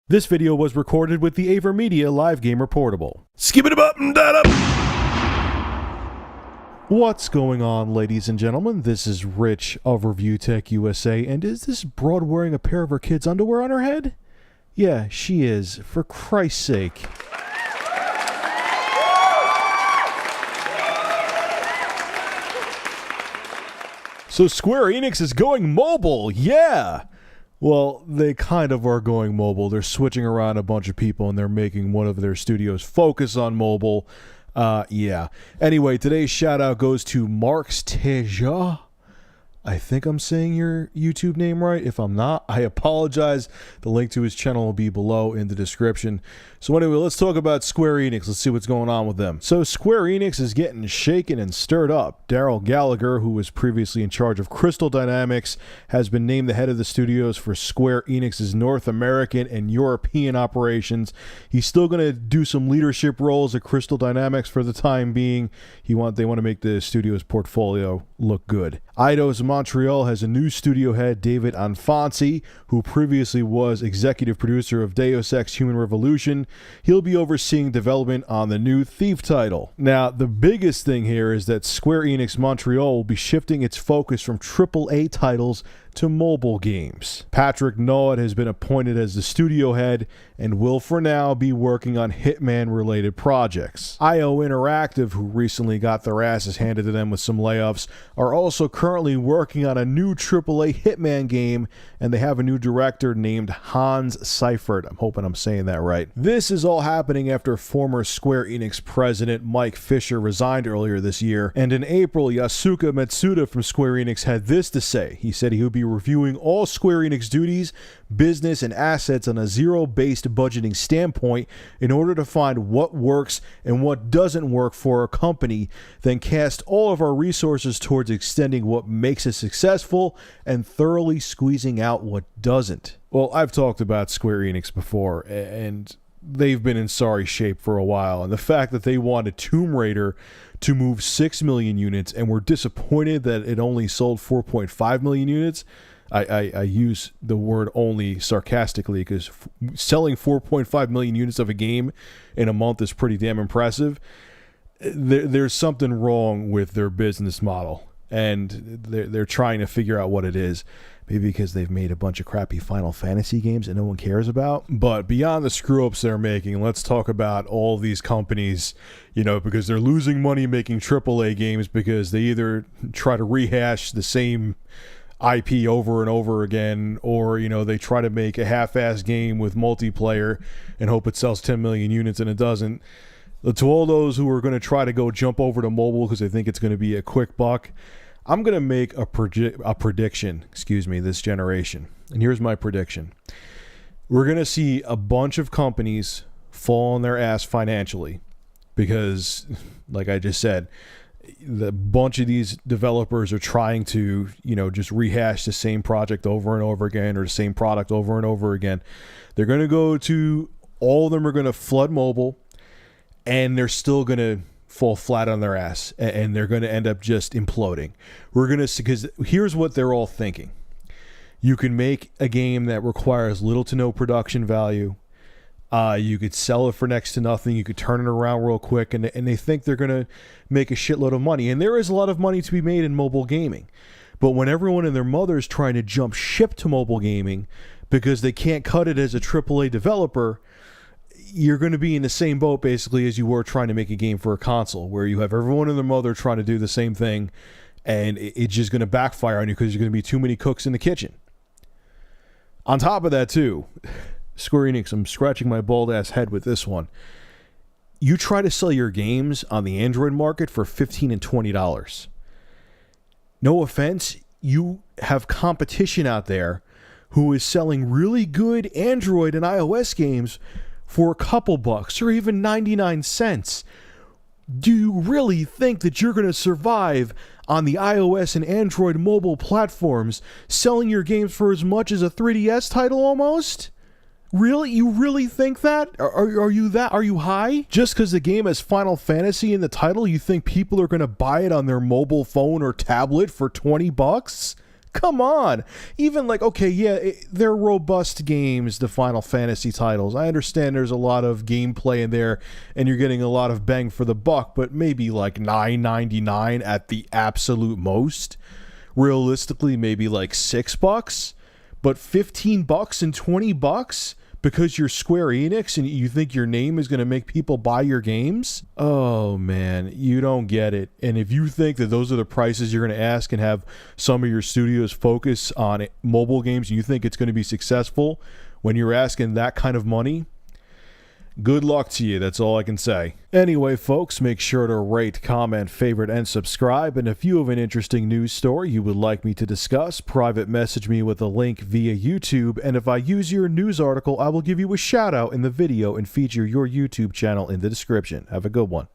This video was recorded with the AverMedia Live Gamer Portable. Skip it up and that up! What's going on, ladies and gentlemen? This is Rich of ReviewTechUSA, and is this broad wearing a pair of her kids' underwear on her head? Yeah, she is, for Christ's sake. So Square Enix is going mobile, yeah! Well, they kind of are going mobile. They're switching around a bunch of people and they're making one of their studios focus on mobile. Yeah. Anyway, today's shout out goes to Marks Teja. I think I'm saying your YouTube name right. If I'm not, I apologize. The link to his channel will be below in the description. So anyway, let's talk about Square Enix. Let's see what's going on with them. So Square Enix is getting shaken and stirred up. Daryl Gallagher, who was previously in charge of Crystal Dynamics, has been named the head of the studios for Square Enix's North American and European operations. He's still going to do some leadership roles at Crystal Dynamics for the time being. They want to make the studio's portfolio look good. Eidos Montreal has a new studio head, David Anfonsi, who previously was executive producer of Deus Ex Human Revolution. He'll be overseeing development on the new Thief title. Now, the biggest thing here is that Square Enix Montreal will be shifting its focus from AAA titles to mobile games. Patrick Naud has been appointed as the studio head and will for now be working on Hitman-related projects. IO Interactive, who recently got their asses handed to them with some layoffs, are also currently working on a new AAA Hitman game, and they have a new director named Hans Seifert. I'm hoping I'm saying that right. This is all happening after former Square Enix president Mike Fisher resigned earlier this year, and in April, Yasuka Matsuda from Square Enix had this to say. He said he would be reviewing all Square Enix duties, business, and assets on a zero-based budgeting standpoint in order to find what works and what doesn't work for our company, then cast all of our resources towards extending what makes us successful and thoroughly squeezing out what doesn't. Well, I've talked about Square Enix before, and they've been in sorry shape for a while, and the fact that they wanted Tomb Raider to move 6 million units and were disappointed that it only sold 4.5 million units. I use the word only sarcastically because selling 4.5 million units of a game in a month is pretty damn impressive. There's something wrong with their business model, and they're trying to figure out what it is. Maybe because they've made a bunch of crappy Final Fantasy games that no one cares about. But beyond the screw-ups they're making, let's talk about all these companies, because they're losing money making AAA games because they either try to rehash the same IP over and over again, or, they try to make a half-assed game with multiplayer and hope it sells 10 million units and it doesn't. To all those who are going to try to go jump over to mobile because they think it's going to be a quick buck, I'm going to make a prediction, this generation. And here's my prediction. We're going to see a bunch of companies fall on their ass financially because, like I just said, the bunch of these developers are trying to, just rehash the same project over and over again or the same product over and over again. They're going to go to, all of them are going to flood mobile, and they're still going to fall flat on their ass, and they're going to end up just imploding. We're going to see, because here's what they're all thinking. You can make a game that requires little to no production value. You could sell it for next to nothing. You could turn it around real quick, and they think they're going to make a shitload of money. And there is a lot of money to be made in mobile gaming. But when everyone and their mother is trying to jump ship to mobile gaming because they can't cut it as a AAA developer, you're going to be in the same boat basically as you were trying to make a game for a console, where you have everyone and their mother trying to do the same thing, and it's just going to backfire on you because there's going to be too many cooks in the kitchen. On top of that too, Square Enix, I'm scratching my bald ass head with this one. You try to sell your games on the Android market for $15 and $20. No offense, you have competition out there who is selling really good Android and iOS games for a couple bucks or even 99 cents. Do you really think that you're going to survive on the iOS and Android mobile platforms selling your games for as much as a 3DS title almost? Really? You really think that? Are you high? Just because the game has Final Fantasy in the title, you think people are going to buy it on their mobile phone or tablet for 20 bucks? Come on. Even like, okay, yeah, they're robust games, the Final Fantasy titles. I understand there's a lot of gameplay in there and you're getting a lot of bang for the buck, but maybe like $9.99 at the absolute most. Realistically, maybe like $6, but $15 and $20 because you're Square Enix and you think your name is going to make people buy your games? Oh man, you don't get it. And if you think that those are the prices you're going to ask and have some of your studios focus on mobile games and you think it's going to be successful when you're asking that kind of money, good luck to you. That's all I can say. Anyway, folks, make sure to rate, comment, favorite, and subscribe. And if you have an interesting news story you would like me to discuss, private message me with a link via YouTube. And if I use your news article, I will give you a shout out in the video and feature your YouTube channel in the description. Have a good one.